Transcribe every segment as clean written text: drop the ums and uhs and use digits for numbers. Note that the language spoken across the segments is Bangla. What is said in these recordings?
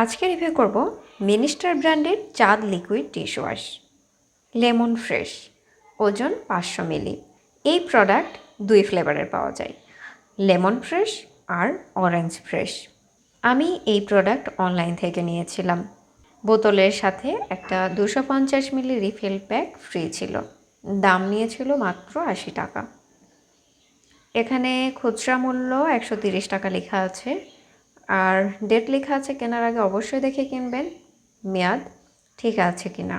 আজকে রিভিউ করব মিনিস্টার ব্র্যান্ডের চাঁদ লিকুইড ডিশওয়াশ লেমন ফ্রেশ, ওজন 500 মিলি। এই প্রোডাক্ট দুই ফ্লেভারের পাওয়া যায়, লেমন ফ্রেশ আর অরেঞ্জ ফ্রেশ। আমি এই প্রোডাক্ট অনলাইন থেকে নিয়েছিলাম। বোতলের সাথে একটা 250 মিলি রিফিল প্যাক ফ্রি ছিল। দাম নিয়েছিল মাত্র 80 টাকা। এখানে খুচরা মূল্য 130 টাকা লেখা আছে, আর ডেট লেখা আছে। কেনার আগে অবশ্যই দেখে কিনবেন মেয়াদ ঠিক আছে কিনা।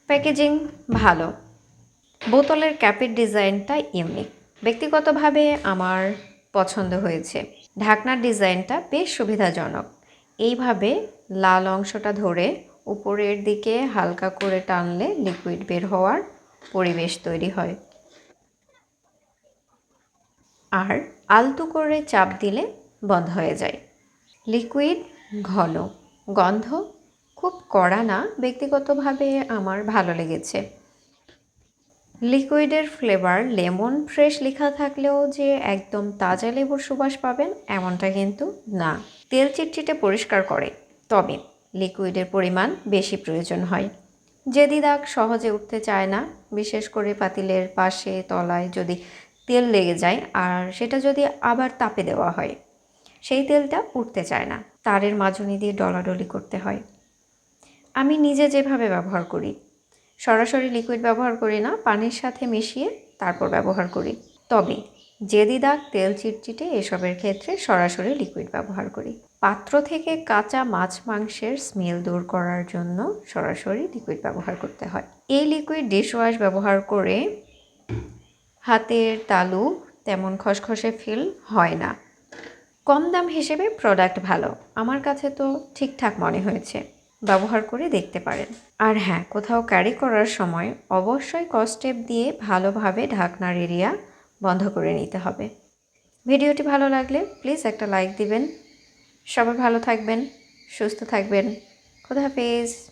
প্যাকেজিং ভালো, বোতলের ক্যাপের ডিজাইনটা ইউনিক, ব্যক্তিগতভাবে আমার পছন্দ হয়েছে। ঢাকনার ডিজাইনটা বেশ সুবিধাজনক। এইভাবে লাল অংশটা ধরে উপরের দিকে হালকা করে টানলে লিকুইড বের হওয়ার পরিবেশ তৈরি হয়, আর আলতো করে চাপ দিলে বন্ধ হয়ে যায়। লিকুইড ঘন, গন্ধ খুব কড়া না, ব্যক্তিগতভাবে আমার ভালো লেগেছে। লিকুইডের ফ্লেভার লেমন ফ্রেশ লেখা থাকলেও যে একদম তাজা লেবুর সুবাস পাবেন এমনটা কিন্তু না। তেল চিটচিটে পরিষ্কার করে, তবে লিকুইডের পরিমাণ বেশি প্রয়োজন হয়। জেদি দাগ সহজে উঠতে চায় না, বিশেষ করে পাতিলের পাশে তলায় যদি তেল লেগে যায় আর সেটা যদি আবার তাপে দেওয়া হয়, সেই তেলটা উঠতে চায় না, তারের মাজনি দিয়ে ডলাডলি করতে হয়। আমি নিজে যেভাবে ব্যবহার করি, সরাসরি লিকুইড ব্যবহার করি না, পানির সাথে মিশিয়ে তারপর ব্যবহার করি। তবে জেদি দাগ, তেল চিটচিটে এসবের ক্ষেত্রে সরাসরি লিকুইড ব্যবহার করি। পাত্র থেকে কাঁচা মাছ মাংসের স্মেল দূর করার জন্য সরাসরি লিকুইড ব্যবহার করতে হয়। এই লিকুইড ডিশওয়াশ ব্যবহার করে হাতের তালু তেমন খসখসে ফিল হয় না। কম দাম হিসেবে প্রোডাক্ট ভালো, আমার কাছে তো ঠিকঠাক মনে হয়েছে। ব্যবহার করে দেখতে পারেন। আর হ্যাঁ, কোথাও ক্যারি করার সময় অবশ্যই কসটেপ দিয়ে ভালোভাবে ঢাকনার এরিয়া বন্ধ করে নিতে হবে। ভিডিওটি ভালো লাগলে প্লিজ একটা লাইক দিবেন। সবাই ভালো থাকবেন, সুস্থ থাকবেন। খোদা হাফেজ।